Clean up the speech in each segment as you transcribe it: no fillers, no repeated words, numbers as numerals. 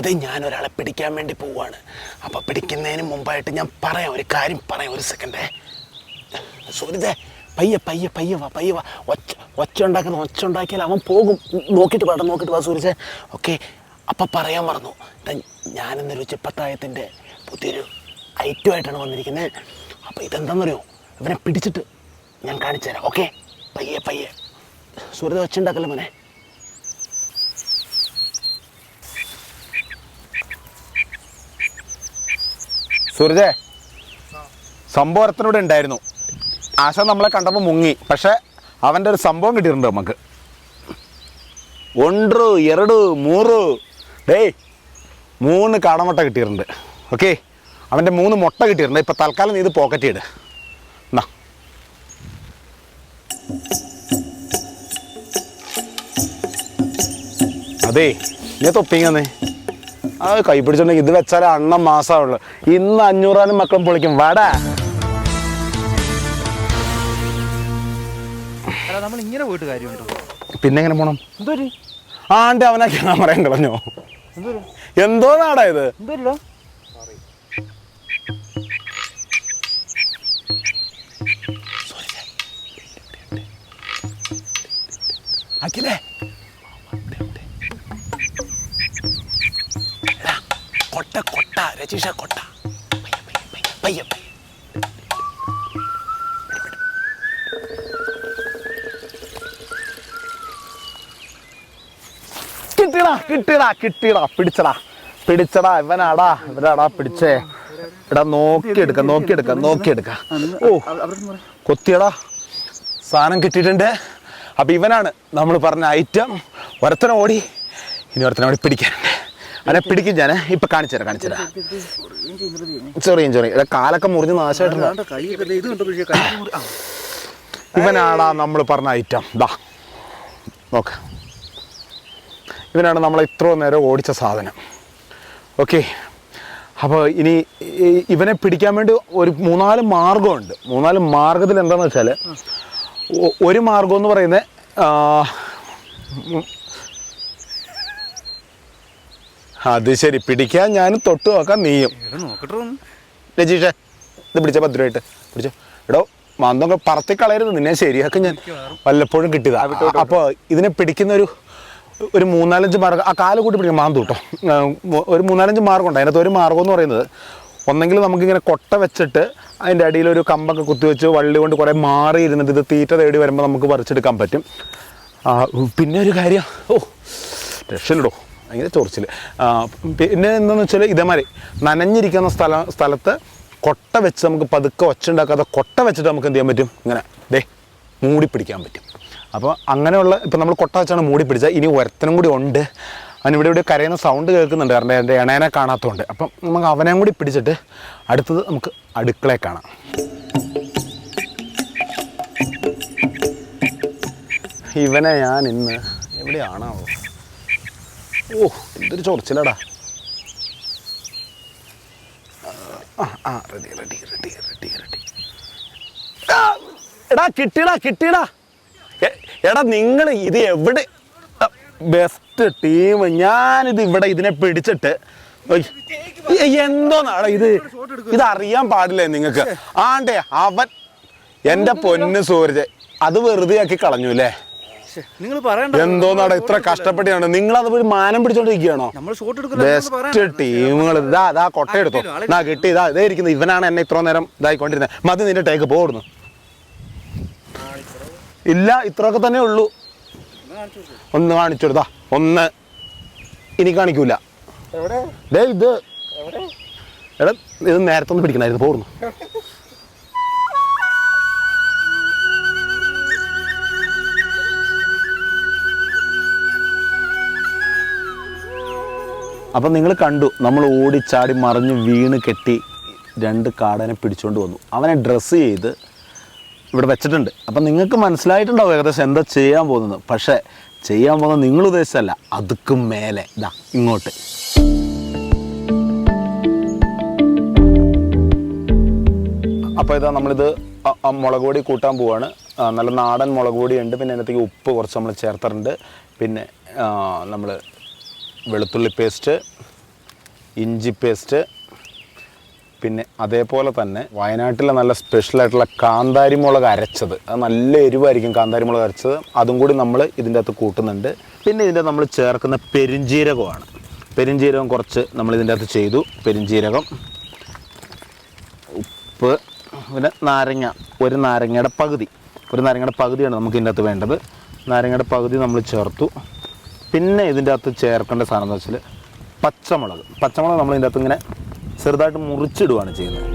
അത് ഞാനൊരാളെ പിടിക്കാൻ വേണ്ടി പോവുകയാണ്. അപ്പോൾ പിടിക്കുന്നതിന് മുമ്പായിട്ട് ഞാൻ പറയാം, ഒരു കാര്യം പറയാം. ഒരു സെക്കൻഡേ സൂര്യതേ, പയ്യെ പയ്യെ പയ്യെ വാ, പയ്യെ വാ. ഒച്ച ഉണ്ടാക്കിയാൽ അവൻ പോകും. നോക്കിയിട്ട് വാ സൂര്യജെ. ഓക്കെ, അപ്പം പറയാൻ മറന്നു, ഞാനിന്ന് രുചി പത്തായത്തിൻ്റെ പുതിയൊരു ഐറ്റമായിട്ടാണ് വന്നിരിക്കുന്നത്. അപ്പോൾ ഇതെന്താണെന്നറിയോ, ഇവനെ പിടിച്ചിട്ട് ഞാൻ കാണിച്ചു തരാം. ഓക്കെ, പയ്യെ പയ്യെ. സൂര്യത ഒച്ച ഉണ്ടാക്കല്ലേ മോനെ. സൂരജേ, സംഭവം ഒരുത്തനൂടെ ഉണ്ടായിരുന്നു. ആശ നമ്മളെ കണ്ടപ്പോൾ മുങ്ങി. പക്ഷെ അവൻ്റെ ഒരു സംഭവം കിട്ടിയിട്ടുണ്ട് നമുക്ക്. 1 2 3 ഡേയ് 3 കാടമുട്ട കിട്ടിയിട്ടുണ്ട്. ഓക്കെ, അവൻ്റെ 3 മുട്ട കിട്ടിയിട്ടുണ്ട്. ഇപ്പം തൽക്കാലം നീ ഇത് പോക്കറ്റ് ഇട്. എന്നാ അതേ, നീ തൊപ്പിങ്ങന്നേ അത് കൈ പിടിച്ചിട്ടുണ്ടെങ്കിൽ ഇത് വെച്ചാലേ അണ്ണം മാസമുള്ളു. ഇന്ന് 500 മക്കളും പൊളിക്കും. വാടാ. നമ്മൾ ഇങ്ങനെ പോയിട്ട് കാര്യമുണ്ടോ? പിന്നെ എങ്ങനെ പോണം? ആണ്ട് അവനാ ക്യാമറ കളഞ്ഞോ? എന്തോ നാടാ ഇത്? അഖിലേ, കൊട്ട രജീഷ, കൊട്ട പയ്യ. കിട്ടിയടാ പിടിച്ചടാ. ഇവനാടാ പിടിച്ചേ. എടാ നോക്കിയെടുക്ക. ഓ കൊത്തിയടാ, സാധനം കിട്ടിയിട്ടുണ്ട്. അപ്പൊ ഇവനാണ് നമ്മൾ പറഞ്ഞ ഐറ്റം. ഒരുത്തനെ ഓടി, ഇനി ഒരുത്തനെ ഓടി പിടിക്കാനുണ്ട്. അവനെ പിടിക്കും ഞാൻ. ഇപ്പൊ കാണിച്ചുതരാം. ചെറിയ കാലൊക്കെ മുറിഞ്ഞ് നാശമായിട്ടുണ്ട്. ഇവനാടാ നമ്മൾ പറഞ്ഞ ഐറ്റം. ദാ നോക്ക, ഇവനാണ് നമ്മളെ ഇത്രയും നേരം ഓടിച്ച സാധനം. ഓക്കെ, അപ്പോൾ ഇനി ഇവനെ പിടിക്കാൻ വേണ്ടി ഒരു 3-4 മാർഗമുണ്ട്. 3-4 മാർഗത്തിൽ എന്താണെന്ന് വെച്ചാൽ, ഒരു മാർഗം എന്ന് പറയുന്നത് അത് ശരി, പിടിക്കാൻ ഞാനും തൊട്ട് നോക്കാം, നീയും. രജീഷേ, ഇത് പിടിച്ച 10 രൂപയായിട്ട് പിടിച്ചോ. എടോ മാന്തൊക്കെ പറത്തി കളയരുത്, നിന്നെ ശരിയാക്കും ഞാൻ. വല്ലപ്പോഴും കിട്ടിയതാ. അപ്പോൾ ഇതിനെ പിടിക്കുന്ന ഒരു 3-4 മാർഗം. ആ കാല് കൂട്ടി പിടിക്കാം, മാന്തു കേട്ടോ. ഒരു 3-4 മാർഗമുണ്ട്. അതിനകത്ത് ഒരു മാർഗം എന്ന് പറയുന്നത്, ഒന്നെങ്കിൽ നമുക്കിങ്ങനെ കൊട്ട വെച്ചിട്ട് അതിൻ്റെ അടിയിൽ ഒരു കമ്പൊക്കെ കുത്തിവെച്ച് വള്ളി കൊണ്ട് കുറേ മാറി ഇരുന്നിട്ട് ഇത് തീറ്റ തേടി വരുമ്പോൾ നമുക്ക് പറിച്ചെടുക്കാൻ പറ്റും. പിന്നെ ഒരു കാര്യം, രക്ഷയില്ലടോ, ഭയങ്കര ചൊറിച്ചിൽ. പിന്നെ എന്താണെന്ന് വെച്ചാൽ, ഇതേമാതിരി നനഞ്ഞിരിക്കുന്ന സ്ഥലത്ത് കൊട്ട വെച്ച് നമുക്ക് പതുക്കെ ഒച്ച ഉണ്ടാക്കാതെ കൊട്ട വെച്ചിട്ട് നമുക്ക് എന്ത് ചെയ്യാൻ പറ്റും, ഇങ്ങനെ മൂടി പിടിക്കാൻ പറ്റും. അപ്പോൾ അങ്ങനെയുള്ള, ഇപ്പം നമ്മൾ കൊട്ട വെച്ചാണ് മൂടി പിടിച്ചാൽ, ഇനി ഒരുത്തനും കൂടി ഉണ്ട്. അവനിവിടെ കരയുന്ന സൗണ്ട് കേൾക്കുന്നുണ്ട്, കാരണം എൻ്റെ ഇണേനെ കാണാത്തതുകൊണ്ട്. അപ്പം നമുക്ക് അവനെയും കൂടി പിടിച്ചിട്ട് അടുത്തത് നമുക്ക് അടുക്കളയെ കാണാം. ഇവനെ ഞാൻ ഇന്ന് എവിടെയാണാവോ? ഓ, എന്തൊരു ചൊറിച്ചിലടാ. റെഡി. എടാ കിട്ടിയടാ. എടാ നിങ്ങൾ ഇത് എവിടെ? Best team. ഞാനിത് ഇവിടെ ഇതിനെ പിടിച്ചിട്ട് എന്തോന്നാടാ ഇത് അറിയാൻ പാടില്ലേ നിങ്ങൾക്ക്? ആണ്ടേ അവൻ എൻ്റെ പൊന്ന് സൂരജ് അത് വെറുതെ ആക്കി കളഞ്ഞു അല്ലേ? എന്തോന്നാടാ ഇത്ര കഷ്ടപ്പെട്ടാണ് നിങ്ങളത് ഒരു മാനം പിടിച്ചോണ്ടിരിക്കുകയാണോ? ബെസ്റ്റ് ടീമുകൾ. ഇതാ കൊട്ടയെടുത്തോ, കിട്ടി. ഇതേ ഇരിക്കുന്നത്. ഇവനാണ് എന്നെ ഇത്ര നേരം ഇതായിക്കൊണ്ടിരുന്നത്. മതി, നിന്റെ ടേക്ക് പോകുന്നു. ഇല്ല, ഇത്രയൊക്കെ തന്നെ ഉള്ളൂ. ഒന്ന് കാണിച്ചെടുത്താ, ഒന്ന് ഇനി കാണിക്കൂല. ഇത് എടാ, ഇത് നേരത്തെ ഒന്ന് പിടിക്കണായിരുന്നു. പോകുന്നു. അപ്പം നിങ്ങൾ കണ്ടു, നമ്മൾ ഓടിച്ചാടി മറിഞ്ഞ് വീണ് കെട്ടി 2 കാടനെ പിടിച്ചുകൊണ്ട് വന്നു. അവനെ ഡ്രസ്സ് ചെയ്ത് ഇവിടെ വെച്ചിട്ടുണ്ട്. അപ്പം നിങ്ങൾക്ക് മനസ്സിലായിട്ടുണ്ടാവും ഏകദേശം എന്താ ചെയ്യാൻ പോകുന്നത്. പക്ഷേ ചെയ്യാൻ പോകുന്നത് നിങ്ങൾ ഉദ്ദേശിച്ചല്ല, അതുക്കും മേലെ ഇങ്ങോട്ട്. അപ്പോൾ ഇതാ നമ്മളിത് മുളക് പൊടി കൂട്ടാൻ പോവാണ്. നല്ല നാടൻ മുളക് പൊടിയുണ്ട്. പിന്നെ അതിനകത്തേക്ക് ഉപ്പ് കുറച്ച് നമ്മൾ ചേർത്തിട്ടുണ്ട്. പിന്നെ നമ്മൾ വെളുത്തുള്ളി പേസ്റ്റ്, ഇഞ്ചി പേസ്റ്റ്, പിന്നെ അതേപോലെ തന്നെ വയനാട്ടിലെ നല്ല സ്പെഷ്യലായിട്ടുള്ള കാന്താരി മുളക് അരച്ചത്, അത് നല്ല എരിവായിരിക്കും കാന്താരി മുളക് അരച്ചത്, അതും കൂടി നമ്മൾ ഇതിൻ്റെ അകത്ത് കൂട്ടുന്നുണ്ട്. പിന്നെ ഇതിൻ്റെ നമ്മൾ ചേർക്കുന്ന പെരുംജീരകമാണ്. പെരുംജീരകം കുറച്ച് നമ്മൾ ഇതിൻ്റെ അകത്ത് ചെയ്തു. പെരുംജീരകം, ഉപ്പ്, പിന്നെ നാരങ്ങ, ഒരു നാരങ്ങയുടെ പകുതിയാണ് നമുക്ക് ഇതിൻ്റെ അകത്ത് വേണ്ടത്. നാരങ്ങയുടെ പകുതി നമ്മൾ ചേർത്തു. പിന്നെ ഇതിൻ്റെ അകത്ത് ചേർക്കേണ്ട സാധനം എന്ന് വെച്ചാൽ പച്ചമുളക് നമ്മൾ ഇതിൻ്റെ അകത്ത് ഇങ്ങനെ ചെറുതായിട്ട് മുറിച്ചിടുകയാണ് ചെയ്യുന്നത്.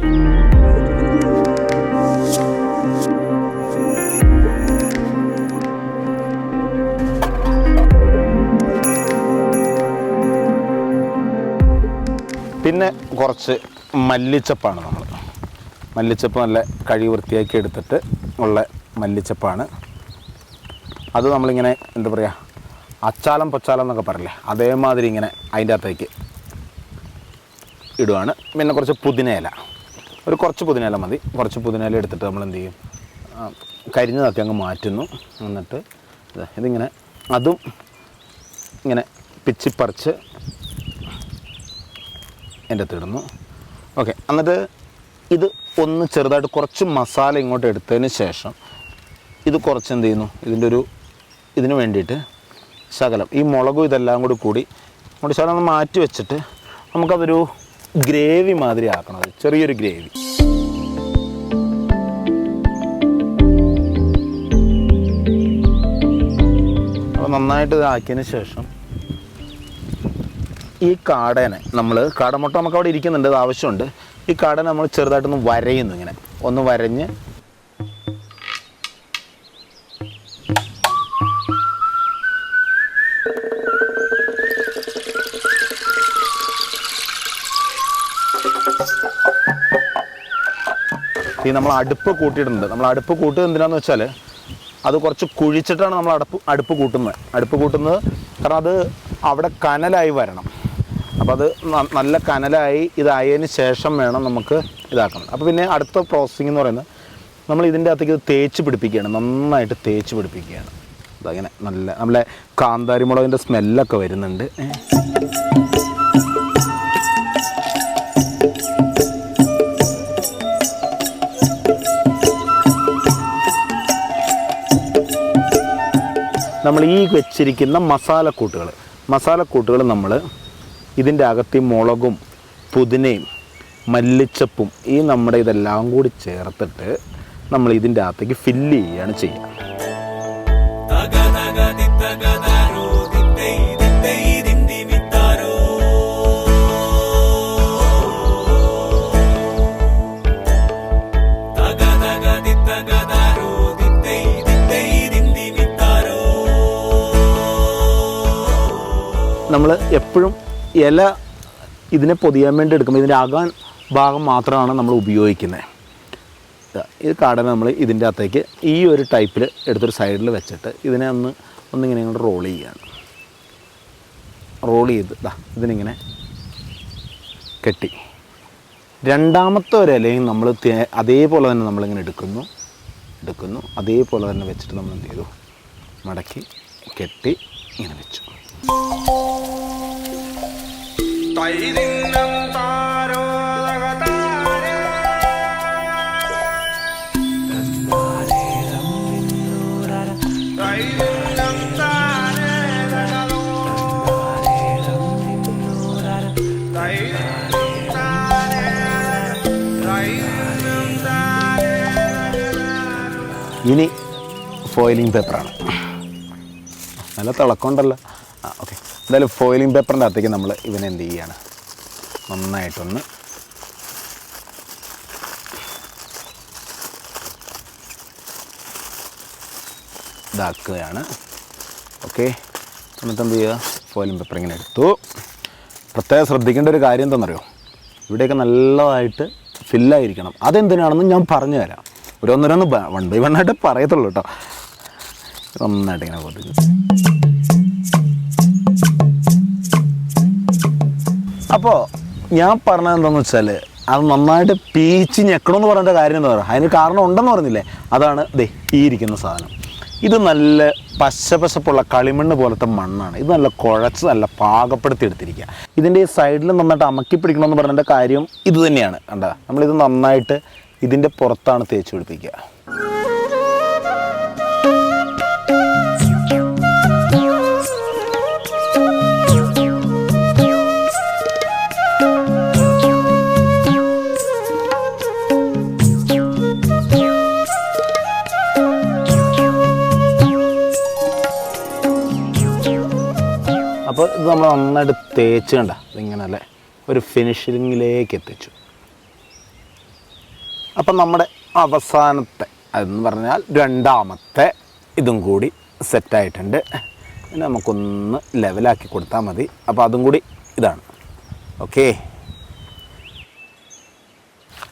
പിന്നെ കുറച്ച് മല്ലിച്ചപ്പാണ് മല്ലിച്ചപ്പ് നല്ല കഴുകി വൃത്തിയാക്കി എടുത്തിട്ട് ഉള്ള മല്ലിച്ചപ്പാണ്. അത് നമ്മളിങ്ങനെ എന്താ പറയുക, അച്ചാലം പൊച്ചാലം എന്നൊക്കെ പറയില്ലേ, അതേമാതിരി ഇങ്ങനെ അതിൻ്റെ അകത്തേക്ക് ഇടുവാണ്. പിന്നെ കുറച്ച് പുതിനയില, കുറച്ച് പുതിനയില മതി. കുറച്ച് പുതിനയില എടുത്തിട്ട് നമ്മൾ എന്ത് ചെയ്യും, കരിഞ്ഞതൊക്കെ അങ്ങ് മാറ്റുന്നു. എന്നിട്ട് ഇതിങ്ങനെ അതും ഇങ്ങനെ പിച്ചിപ്പറിച്ച് എൻ്റെ അകത്ത് ഇടുന്നു. ഓക്കെ, എന്നിട്ട് ഇത് ഒന്ന് ചെറുതായിട്ട് കുറച്ച് മസാല ഇങ്ങോട്ട് എടുത്തതിന് ശേഷം ഇത് കുറച്ച് എന്ത് ചെയ്യുന്നു, ഇതിന് വേണ്ടിയിട്ട് ശകലം ഈ മുളകും ഇതെല്ലാം കൂടി അങ്ങോട്ട് ശകലം ഒന്ന് മാറ്റി വെച്ചിട്ട് നമുക്കതൊരു ഗ്രേവി മാതിരി ആക്കണം. അത് ചെറിയൊരു ഗ്രേവി. അപ്പോൾ നന്നായിട്ട് ഇതാക്കിയതിന് ശേഷം ഈ കാടേനെ കാടമുട്ട നമുക്ക് അവിടെ ഇരിക്കുന്നുണ്ട്, അത് ആവശ്യമുണ്ട്. ഈ കാടനെ നമ്മൾ ചെറുതായിട്ടൊന്ന് വരയുന്നു, ഇങ്ങനെ ഒന്ന് വരഞ്ഞ് നമ്മൾ അടുപ്പ് കൂട്ടിയിട്ടുണ്ട്. നമ്മൾ അടുപ്പ് കൂട്ടുന്നത് എന്തിനാന്ന് വെച്ചാൽ അത് കുറച്ച് കുഴിച്ചിട്ടാണ് നമ്മൾ അടുപ്പ് കൂട്ടുന്നത്. കാരണം അത് അവിടെ കനലായി വരണം. അപ്പോൾ അത് നല്ല കനലായി ഇതായതിന് ശേഷം വേണം നമുക്ക് ഇതാക്കണം. അപ്പോൾ പിന്നെ അടുത്ത പ്രോസസ്സിംഗ് എന്ന് പറയുന്നത് നമ്മൾ ഇതിൻ്റെ അകത്തേക്ക് ഇത് തേച്ച് പിടിപ്പിക്കുകയാണ്, നന്നായിട്ട് തേച്ച് പിടിപ്പിക്കുകയാണ്. അതങ്ങനെ നമ്മളെ കാന്താരി മുളകിൻ്റെ സ്മെല്ലൊക്കെ വരുന്നുണ്ട്. നമ്മൾ ഈ വെച്ചിരിക്കുന്ന മസാലക്കൂട്ടുകൾ നമ്മൾ ഇതിൻ്റെ അകത്ത് മുളകും പുതിനയും മല്ലിച്ചപ്പും ഈ നമ്മുടെ ഇതെല്ലാം കൂടി ചേർത്തിട്ട് നമ്മൾ ഇതിൻ്റെ അകത്തേക്ക് ഫില്ല് ചെയ്യുകയാണ് ചെയ്യുക. നമ്മൾ എപ്പോഴും ഇല ഇതിനെ പൊതിയാൻ വേണ്ടി എടുക്കുമ്പോൾ ഇതിൻ്റെ അകം ഭാഗം മാത്രമാണ് നമ്മൾ ഉപയോഗിക്കുന്നത്. ഇത് കാടനെ നമ്മൾ ഇതിൻ്റെ അകത്തേക്ക് ഈ ഒരു ടൈപ്പിൽ എടുത്തൊരു സൈഡിൽ വെച്ചിട്ട് ഇതിനെ ഒന്നിങ്ങനെ ഇങ്ങോട്ട് റോൾ ചെയ്ത് ഇതിനിങ്ങനെ കെട്ടി രണ്ടാമത്തെ ഒരു ഇലയും നമ്മൾ അതേപോലെ തന്നെ നമ്മളിങ്ങനെ എടുക്കുന്നു അതേപോലെ തന്നെ വെച്ചിട്ട് നമ്മൾ എന്ത് ചെയ്തു, മടക്കി കെട്ടി ഇങ്ങനെ വെച്ചു. ഇനി ഫോയിലിംഗ് പേപ്പറാണ്. നല്ല തിളക്കമുണ്ടല്ലോ. ഓക്കെ, എന്തായാലും ഫോയിലിംഗ് പേപ്പറിൻ്റെ അകത്തേക്ക് നമ്മൾ ഇവനെ എന്ത് ചെയ്യുകയാണ്, നന്നായിട്ടൊന്ന് ഇതാക്കുകയാണ്. ഓക്കെ, എന്നിട്ട് എന്ത് ചെയ്യുക, ഫോയിലിംഗ് പേപ്പർ ഇങ്ങനെ എടുത്തു. പ്രത്യേകം ശ്രദ്ധിക്കേണ്ട ഒരു കാര്യം എന്താണെന്നറിയോ, ഇവിടെയൊക്കെ നല്ലതായിട്ട് ഫില്ലായിരിക്കണം. അതെന്തിനാണെന്ന് ഞാൻ പറഞ്ഞു തരാം. ഓരോന്നോരോന്ന് 1 by 1 ആയിട്ട് പറയത്തുള്ളൂ കേട്ടോ. നന്നായിട്ട് ഇങ്ങനെ കൊടുക്കും. അപ്പോൾ ഞാൻ പറഞ്ഞത് എന്താണെന്ന് വെച്ചാൽ അത് നന്നായിട്ട് പീച്ച് ഞെക്കണമെന്ന് പറയേണ്ട കാര്യം എന്താ പറയുക, അതിന് കാരണം ഉണ്ടെന്ന് പറഞ്ഞില്ലേ, അതാണ് ദേ ഈ ഇരിക്കുന്ന സാധനം. ഇത് നല്ല പശപ്പശപ്പുള്ള കളിമണ്ണ് പോലത്തെ മണ്ണാണ്. ഇത് നല്ല കുഴച്ച് നല്ല പാകപ്പെടുത്തി എടുത്തിരിക്കുക. ഇതിൻ്റെ ഈ സൈഡിൽ നന്നായിട്ട് അമക്കി പിടിക്കണമെന്ന് പറഞ്ഞതിൻ്റെ കാര്യം ഇത് തന്നെയാണ്. കണ്ടാ, നമ്മളിത് നന്നായിട്ട് ഇതിൻ്റെ പുറത്താണ് തേച്ച് പിടിപ്പിക്കുക. അപ്പോൾ ഇത് നമ്മൾ നന്നായിട്ട് തേച്ച് കണ്ട ഇതിങ്ങനല്ലേ ഒരു ഫിനിഷിങ്ങിലേക്ക് എത്തിച്ചു. അപ്പം നമ്മുടെ അവസാനത്തെ അതെന്ന് പറഞ്ഞാൽ രണ്ടാമത്തെ ഇതും കൂടി സെറ്റായിട്ടുണ്ട്. പിന്നെ നമുക്കൊന്ന് ലെവലാക്കി കൊടുത്താൽ മതി. അപ്പോൾ അതും കൂടി ഇതാണ്. ഓക്കെ,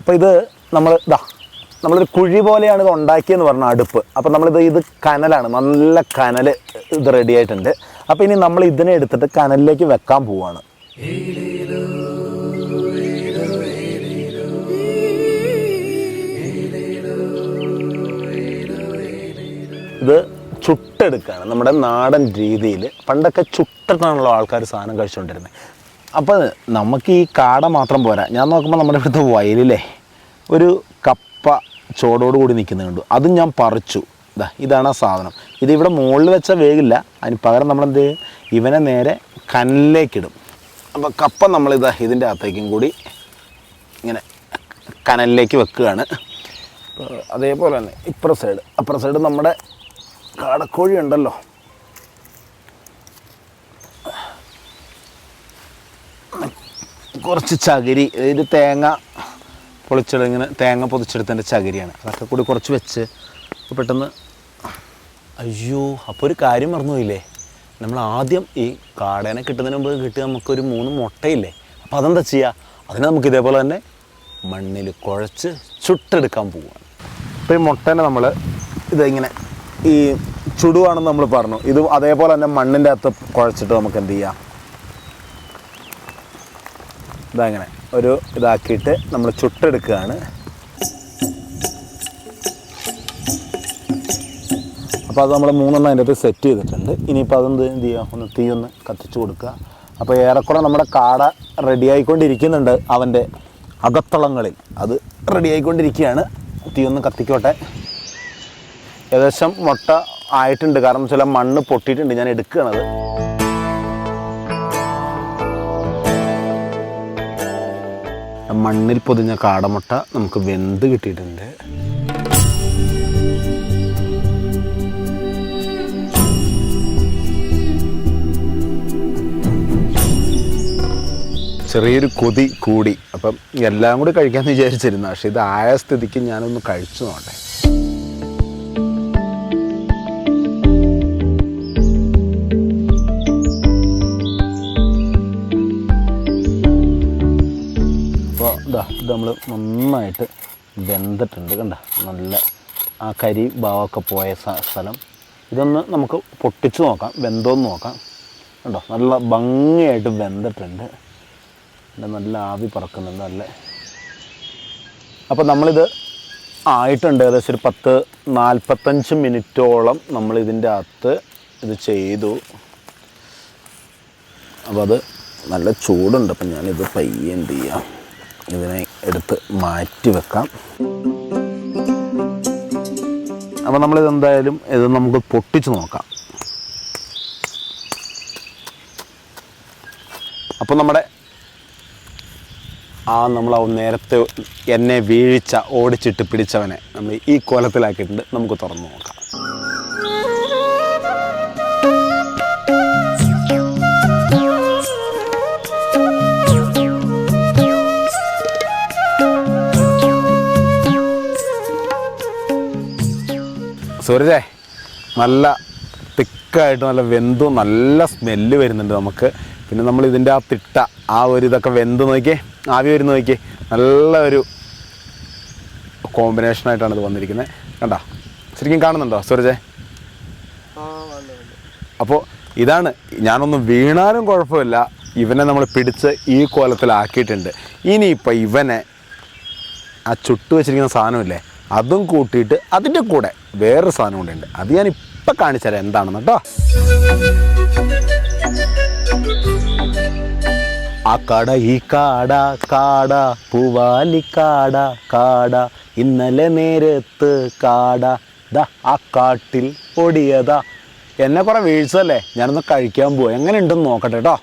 അപ്പോൾ ഇത് നമ്മളൊരു കുഴി പോലെയാണ് ഇത് ഉണ്ടാക്കിയെന്ന് പറഞ്ഞ അടുപ്പ്. അപ്പോൾ ഇത് കനലാണ്, നല്ല കനൽ ഇത് റെഡി ആയിട്ടുണ്ട്. അപ്പോൾ ഇനി നമ്മൾ ഇതിനെ എടുത്തിട്ട് കനലിലേക്ക് വെക്കാൻ പോവുകയാണ്. ഇത് ചുട്ടെടുക്കുകയാണ് നമ്മുടെ നാടൻ രീതിയിൽ. പണ്ടൊക്കെ ചുട്ടിട്ടാണല്ലോ ആൾക്കാർ സാധനം കഴിച്ചുകൊണ്ടിരുന്നത്. അപ്പോൾ നമുക്ക് ഈ കാട മാത്രം പോരാ. ഞാൻ നോക്കുമ്പോൾ നമ്മുടെ ഇവിടുത്തെ വയലിലെ ഒരു കപ്പ ചോടോട് കൂടി നിൽക്കുന്നുണ്ട്. അതും ഞാൻ പറിച്ചു. ഇതാണ് ആ സാധനം. ഇതിവിടെ മുകളിൽ വെച്ചാൽ വേഗില്ല. അതിന് പകരം നമ്മളെന്ത് ചെയ്യും, ഇവനെ നേരെ കനലിലേക്കിടും. അപ്പോൾ കപ്പ ഇതിൻ്റെ അകത്തേക്കും കൂടി ഇങ്ങനെ കനലിലേക്ക് വെക്കുകയാണ്. അതേപോലെ തന്നെ അപ്പുറ സൈഡ് നമ്മുടെ കാടക്കോഴി ഉണ്ടല്ലോ. കുറച്ച് ചകിരി, ഇത് തേങ്ങ പൊതിച്ചെടുത്തതിൻ്റെ ചകിരിയാണ്. അതൊക്കെ കൂടി കുറച്ച് വെച്ച് പെട്ടെന്ന് അപ്പോൾ ഒരു കാര്യം മറന്നുപോയില്ലേ, നമ്മൾ ആദ്യം ഈ കാടേനെ കിട്ടുന്നതിന് മുമ്പ് കിട്ടുക നമുക്കൊരു 3 മുട്ടയില്ലേ. അപ്പോൾ അതെന്താ ചെയ്യുക, അതിനെ നമുക്ക് ഇതേപോലെ തന്നെ മണ്ണിൽ കുഴച്ച് ചുട്ടെടുക്കാൻ പോവുകയാണ്. അപ്പോൾ ഈ മുട്ടേനെ നമ്മൾ ഇതിങ്ങനെ ഈ ചുടുവാണെന്ന് നമ്മൾ പറഞ്ഞു. ഇത് അതേപോലെ തന്നെ മണ്ണിൻ്റെ അകത്ത് കുഴച്ചിട്ട് നമുക്ക് എന്ത് ചെയ്യാം, ഇതങ്ങനെ ഒരു ഇതാക്കിയിട്ട് നമ്മൾ ചുട്ടെടുക്കുകയാണ്. അപ്പോൾ അത് നമ്മൾ 3 അതിൻ്റെ അകത്ത് സെറ്റ് ചെയ്തിട്ടുണ്ട്. ഇനിയിപ്പോൾ അതെന്ത് ചെയ്യുക, തീ ഒന്ന് കത്തിച്ച് കൊടുക്കുക. അപ്പോൾ ഏറെക്കുറെ നമ്മുടെ കാട റെഡി ആയിക്കൊണ്ടിരിക്കുന്നുണ്ട്. അവൻ്റെ അകത്തളങ്ങളിൽ അത് റെഡി ആയിക്കൊണ്ടിരിക്കുകയാണ്. തീ ഒന്ന് കത്തിക്കോട്ടെ. ഏകദേശം മുട്ട ആയിട്ടുണ്ട്, കാരണം ചില മണ്ണ് പൊട്ടിയിട്ടുണ്ട്. ഞാൻ എടുക്കുകയാണത്. മണ്ണിൽ പൊതിഞ്ഞ കാടമുട്ട നമുക്ക് വെന്ത് കിട്ടിയിട്ടുണ്ട്. ചെറിയൊരു കൊതി കൂടി. അപ്പം എല്ലാം കൂടി കഴിക്കാമെന്ന് വിചാരിച്ചിരുന്നു. പക്ഷേ ഇത് ആയ സ്ഥിതിക്ക് ഞാനൊന്ന് കഴിച്ചു നോട്ടെ. അപ്പോൾ ഇത് നമ്മൾ നന്നായിട്ട് വെന്തിട്ടുണ്ട്. കണ്ട, നല്ല ആ കരി ഭാവമൊക്കെ പോയ സ്ഥലം. ഇതൊന്ന് നമുക്ക് പൊട്ടിച്ച് നോക്കാം, വെന്തോന്ന് നോക്കാം. കണ്ടോ, നല്ല ഭംഗിയായിട്ട് വെന്തിട്ടുണ്ട്. നല്ല ആവി പറക്കുന്നുണ്ട് നല്ല. അപ്പോൾ നമ്മളിത് ആയിട്ടുണ്ട്. ഏകദേശം ഒരു 10-45 മിനിറ്റോളം നമ്മളിതിൻ്റെ അകത്ത് ഇത് ചെയ്തു. അപ്പോൾ അത് നല്ല ചൂടുണ്ട്. അപ്പം ഞാനിത് പയ്യെ എന്ത് ചെയ്യാം, ഇതിനെ എടുത്ത് മാറ്റി വെക്കാം. അപ്പോൾ നമ്മളിതെന്തായാലും ഇത് നമുക്ക് പൊട്ടിച്ച് നോക്കാം. അപ്പോൾ നമ്മുടെ നമ്മൾ നേരത്തെ എന്നെ വീഴ്ച ഓടിച്ചിട്ട് പിടിച്ചവനെ നമ്മൾ ഈ കോലത്തിലാക്കിയിട്ടുണ്ട്. നമുക്ക് തുറന്നു നോക്കാം. സൂരജേ, നല്ല തിക്കായിട്ട് നല്ല വെന്തു നല്ല സ്മെല്ല് വരുന്നുണ്ട് നമുക്ക്. പിന്നെ നമ്മൾ ഇതിൻ്റെ ആ തിട്ട ആ ഒരു ഇതൊക്കെ വെന്ത് നോക്കിയേ, ആവി വരുന്ന നോക്കിയേ, നല്ല ഒരു കോമ്പിനേഷനായിട്ടാണ് ഇത് വന്നിരിക്കുന്നത്. കണ്ടോ, ശരിക്കും കാണുന്നുണ്ടോ സൂരജേ? അപ്പോൾ ഇതാണ്, ഞാനൊന്ന് വീണാലും കുഴപ്പമില്ല, ഇവനെ നമ്മൾ പിടിച്ച് ഈ കോലത്തിലാക്കിയിട്ടുണ്ട്. ഇനിയിപ്പോൾ ഇവനെ ആ ചുട്ടു വെച്ചിരിക്കുന്ന സാധനമില്ലേ, അതും കൂട്ടിയിട്ട് അതിൻ്റെ കൂടെ വേറൊരു സാധനം കൂടെ ഉണ്ട്. അത് ഞാൻ ഇപ്പം കാണിച്ചുതരാം എന്താണെന്ന് കേട്ടോ. ആ കാട ഈ കാട കാട പൂവാലിക്കാട കാട ഇന്നലെ നേരത്ത് കാട ദാ ആ കാട്ടിൽ ഓടിയതാ. എന്നെ കുറെ വീഴ്ചല്ലേ, ഞാനൊന്ന് കഴിക്കാൻ പോവാ. എങ്ങനെ ഉണ്ടെന്ന് നോക്കട്ടെ കേട്ടോ.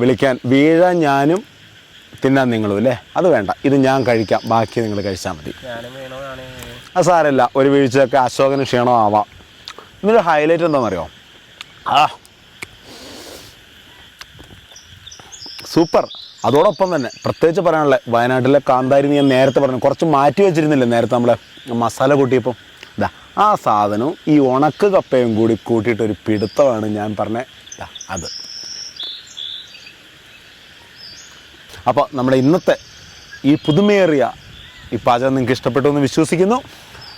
വിളിക്കാൻ വീഴാൻ ഞാനും തിന്നാൻ നിങ്ങളും അല്ലേ? അത് വേണ്ട, ഇത് ഞാൻ കഴിക്കാം, ബാക്കി നിങ്ങൾ കഴിച്ചാൽ മതി. അത് സാരമില്ല, ഒരു വീഴ്ചയൊക്കെ അശോകന് ക്ഷീണം ആവാം. ഇതിൻ്റെ ഹൈലൈറ്റ് എന്താണെന്നറിയോ? സൂപ്പർ. അതോടൊപ്പം തന്നെ പ്രത്യേകിച്ച് പറയാനുള്ള വയനാട്ടിലെ കാന്താരി ഞാൻ നേരത്തെ പറഞ്ഞു, കുറച്ച് മാറ്റി വെച്ചിരുന്നില്ലേ നേരത്തെ നമ്മളെ മസാല കൂട്ടിയപ്പോൾ. ഇതാ ആ സാധനവും ഈ ഉണക്ക് കപ്പയും കൂടി കൂട്ടിയിട്ടൊരു പിടുത്തമാണ് ഞാൻ പറഞ്ഞ അത്. അപ്പോൾ നമ്മുടെ ഇന്നത്തെ ഈ പുതുമയേറിയ ഈ പാചകം നിങ്ങൾക്ക് ഇഷ്ടപ്പെട്ടു എന്ന് വിശ്വസിക്കുന്നു.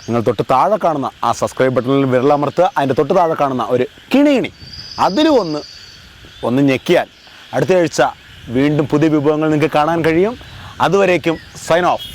നിങ്ങൾ തൊട്ട് താഴെ കാണുന്ന ആ സബ്സ്ക്രൈബ് ബട്ടണിൽ വിരലമർത്തുക. അതിൻ്റെ തൊട്ട് താഴെ കാണുന്ന ഒരു കിണി അതിലും ഒന്ന് ഞെക്കിയാൽ അടുത്ത ആഴ്ച വീണ്ടും പുതിയ വിഭവങ്ങൾ നിങ്ങൾക്ക് കാണാൻ കഴിയും. അതുവരേക്കും സൈൻ ഓഫ്.